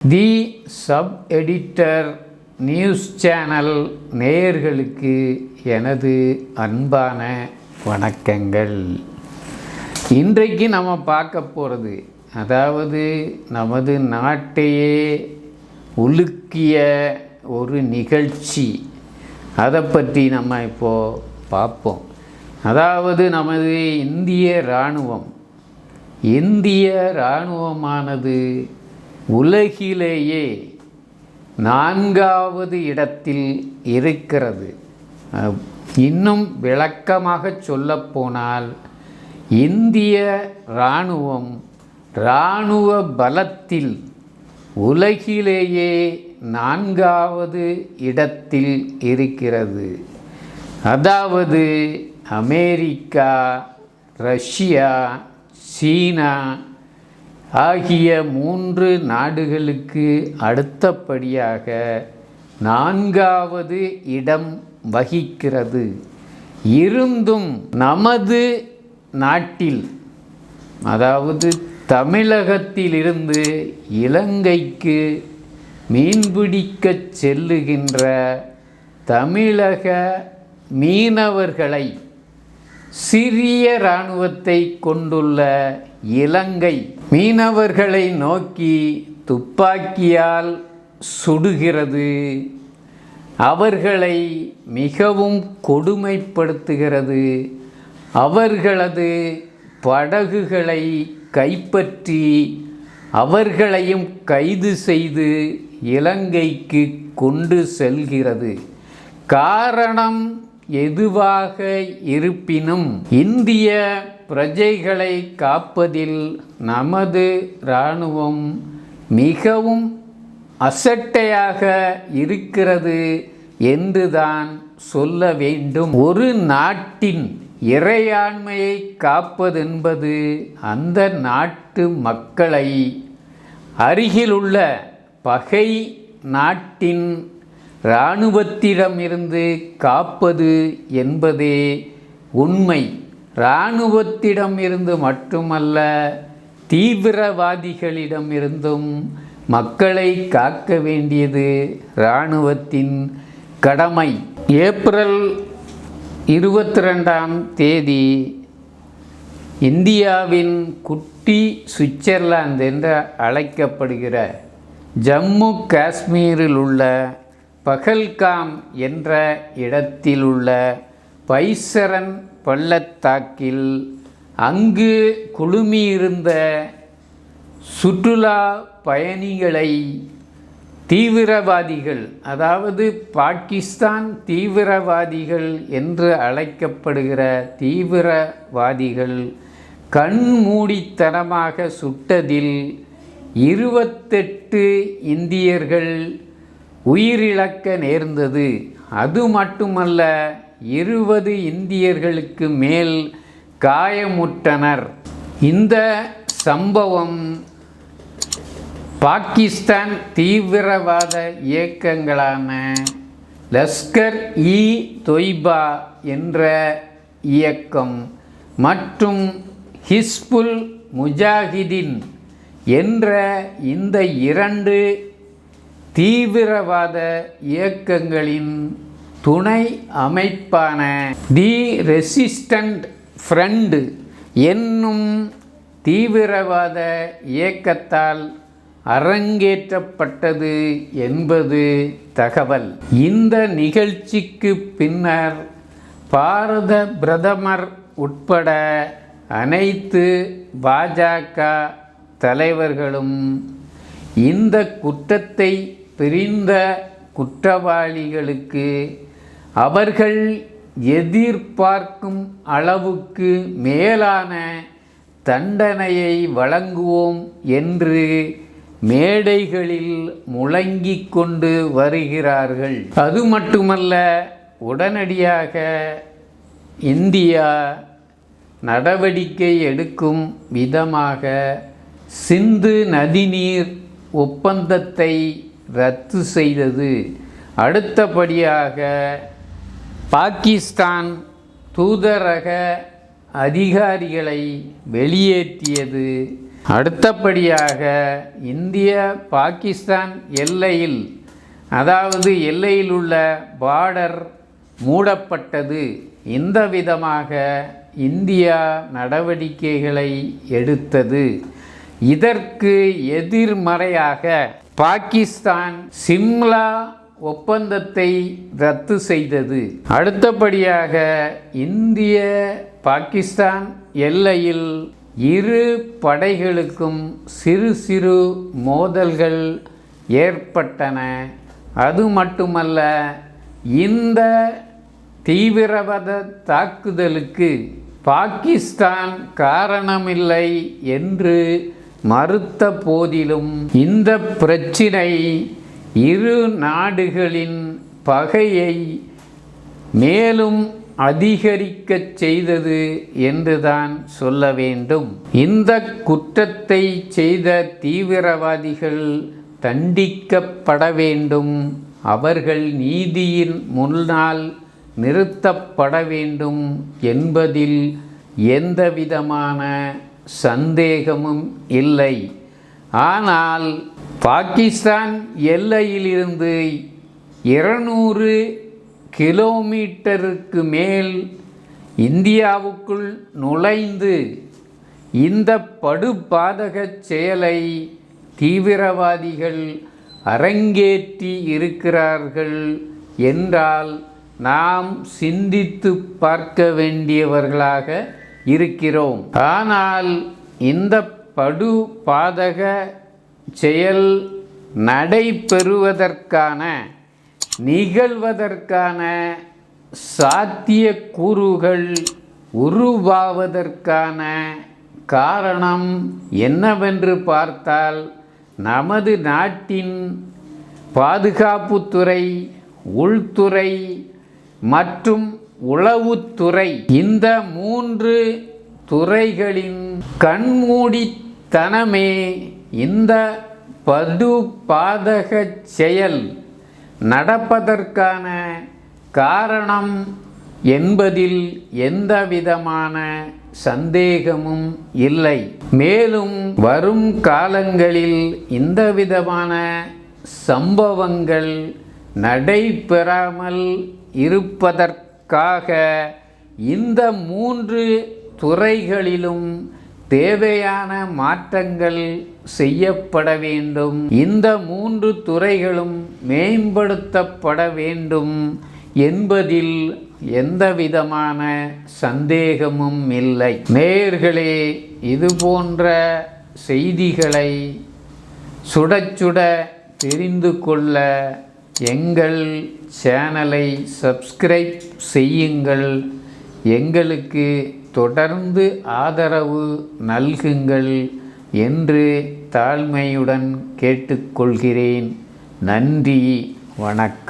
தி sub editor news channel நேயர்களுக்கு எனது அன்பான வணக்கங்கள். இன்றைக்கு நம்ம பார்க்க போகிறது, அதாவது நமது நாட்டையே உலுக்கிய ஒரு நிகழ்ச்சி. அதை பற்றி நம்ம இப்போது பார்ப்போம். அதாவது நமது இந்திய இராணுவமானது உலகிலேயே 4வது இடத்தில் இருக்கிறது. இன்னும் விளக்கமாக சொல்லப்போனால், இந்திய இராணுவ பலத்தில் உலகிலேயே 4வது இடத்தில் இருக்கிறது. அதாவது அமெரிக்கா, ரஷ்யா, சீனா ஆகிய 3 நாடுகளுக்கு அடுத்தபடியாக 4வது இடம் வகிக்கிறது. இருந்தும் நமது நாட்டில், அதாவது தமிழகத்திலிருந்து இலங்கைக்கு மீன்பிடிக்கச் செல்லுகின்ற தமிழக மீனவர்களை சிறிய இராணுவத்தை கொண்டுள்ள இலங்கை மீனவர்களை நோக்கி துப்பாக்கியால் சுடுகிறது. அவர்களை மிகவும் கொடுமைப்படுத்துகிறது. அவர்களது படகுகளை கைப்பற்றி அவர்களையும் கைது செய்து இலங்கைக்கு கொண்டு செல்கிறது. காரணம் எதுவாக இருப்பினும், இந்திய பிரஜைகளை காப்பதில் நமது இராணுவம் மிகவும் அசட்டையாக இருக்கிறது என்றுதான் சொல்ல வேண்டும். ஒரு நாட்டின் இறையாண்மையை காப்பதென்பது அந்த நாட்டு மக்களை அருகிலுள்ள பகை நாட்டின் இராணுவத்திடமிருந்து காப்பது என்பதே உண்மை. இராணுவத்திடமிருந்து மட்டுமல்ல, தீவிரவாதிகளிடமிருந்தும் மக்களை காக்க வேண்டியது இராணுவத்தின் கடமை. ஏப்ரல் 22ஆம் தேதி இந்தியாவின் குட்டி சுவிட்சர்லாந்து என்று அழைக்கப்படுகிற ஜம்மு காஷ்மீரில் உள்ள பகல்காம் என்ற இடத்தில் உள்ள பைசரன் பள்ளத்தாக்கில் அங்கு குழுமியிருந்த சுற்றுலா பயணிகளை தீவிரவாதிகள், அதாவது பாகிஸ்தான் தீவிரவாதிகள் என்று அழைக்கப்படுகிற தீவிரவாதிகள் கண்மூடித்தனமாக சுட்டதில் 28 இந்தியர்கள் உயிரிழக்க நேர்ந்தது. அது மட்டுமல்ல, 20 இந்தியர்களுக்கு மேல் காயமுற்றனர். இந்த சம்பவம் பாகிஸ்தான் தீவிரவாத இயக்கங்களான லஷ்கர்-இ-தொய்பா என்ற இயக்கம் மற்றும் ஹிஸ்புல் முஜாஹிதீன் என்ற இந்த 2 தீவிரவாத இயக்கங்களின் துணை அமைப்பான தி ரெசிஸ்டன்ட் ஃப்ரண்ட் என்னும் தீவிரவாத இயக்கத்தால் அரங்கேற்றப்பட்டது என்பது தகவல். இந்த நிகழ்ச்சிக்கு பின்னர் பாரத பிரதமர் உட்பட அனைத்து பாஜக தலைவர்களும் இந்த குற்றத்தை புரிந்த குற்றவாளிகளுக்கு அவர்கள் எதிர்பார்க்கும் அளவுக்கு மேலான தண்டனையை வழங்குவோம் என்று மேடைகளில் முழங்கிக் கொண்டு வருகிறார்கள். அது மட்டுமல்ல, உடனடியாக இந்தியா நடவடிக்கை எடுக்கும் விதமாக சிந்து நதிநீர் ஒப்பந்தத்தை ரத்து செய்தது. அடுத்தபடியாக பாகிஸ்தான் தூதரக அதிகாரிகளை வெளியேற்றியது. அடுத்தபடியாக இந்திய பாகிஸ்தான் எல்லையில், அதாவது எல்லையில் உள்ள பார்டர் மூடப்பட்டது. இந்த விதமாக இந்தியா நடவடிக்கைகளை எடுத்தது. இதற்கு எதிர்மறையாக பாகிஸ்தான் சிம்லா ஒப்பந்தத்தை ரத்து செய்தது. அடுத்தபடியாக இந்திய பாகிஸ்தான் எல்லையில் இரு படைகளுக்கும் சிறு சிறு மோதல்கள் ஏற்பட்டன. அது மட்டுமல்ல, இந்த தீவிரவாத தாக்குதலுக்கு பாகிஸ்தான் காரணமில்லை என்று மறுத்த போதிலும் இந்த பிரச்சினை இரு நாடுகளின் பகையை மேலும் அதிகரிக்கச் செய்தது என்றுதான் சொல்ல வேண்டும். இந்த குற்றத்தை செய்த தீவிரவாதிகள் தண்டிக்கப்பட வேண்டும். அவர்கள் நீதியின் முன்னால் நிறுத்தப்பட வேண்டும் என்பதில் எந்தவிதமான சந்தேகமும் இல்லை. ஆனால் பாகிஸ்தான் எல்லையிலிருந்து 200 கிலோமீட்டருக்கு மேல் இந்தியாவுக்குள் நுழைந்து இந்த படுபாதக செயலை தீவிரவாதிகள் அரங்கேற்றி இருக்கிறார்கள் என்றால் நாம் சிந்தித்து பார்க்க வேண்டியவர்களாக இருக்கிறோம். ஆனால் இந்த படுபாதக செயல் நடைபெறுவதற்கான நிகழ்வதற்கான சாத்தியக்கூறுகள் உருவாவதற்கான காரணம் என்னவென்று பார்த்தால், நமது நாட்டின் பாதுகாப்புத்துறை, உள்துறை மற்றும் உளவுத்துறை, இந்த 3 துறைகளின் கண்மூடித்தனமே இந்த படுபாதக செயல் நடப்பதற்கான காரணம் என்பதில் எந்தவிதமான சந்தேகமும் இல்லை. மேலும் வரும் காலங்களில் இந்த விதமான சம்பவங்கள் நடைபெறாமல் இருப்பதற்காக இந்த 3 துறைகளிலும் தேவையான மாற்றங்கள் செய்யப்பட வேண்டும். இந்த 3 துறைகளும் மேம்படுத்தப்பட வேண்டும் என்பதில் எந்தவிதமான சந்தேகமும் இல்லை. நேயர்களே, இதுபோன்ற செய்திகளை சுட சுட தெரிந்து கொள்ள எங்கள் சேனலை சப்ஸ்கிரைப் செய்யுங்கள். எங்களுக்கு தொடர்ந்து ஆதரவு நல்குங்கள் என்று தாழ்மையுடன் கேட்டுக்கொள்கிறேன். நன்றி, வணக்கம்.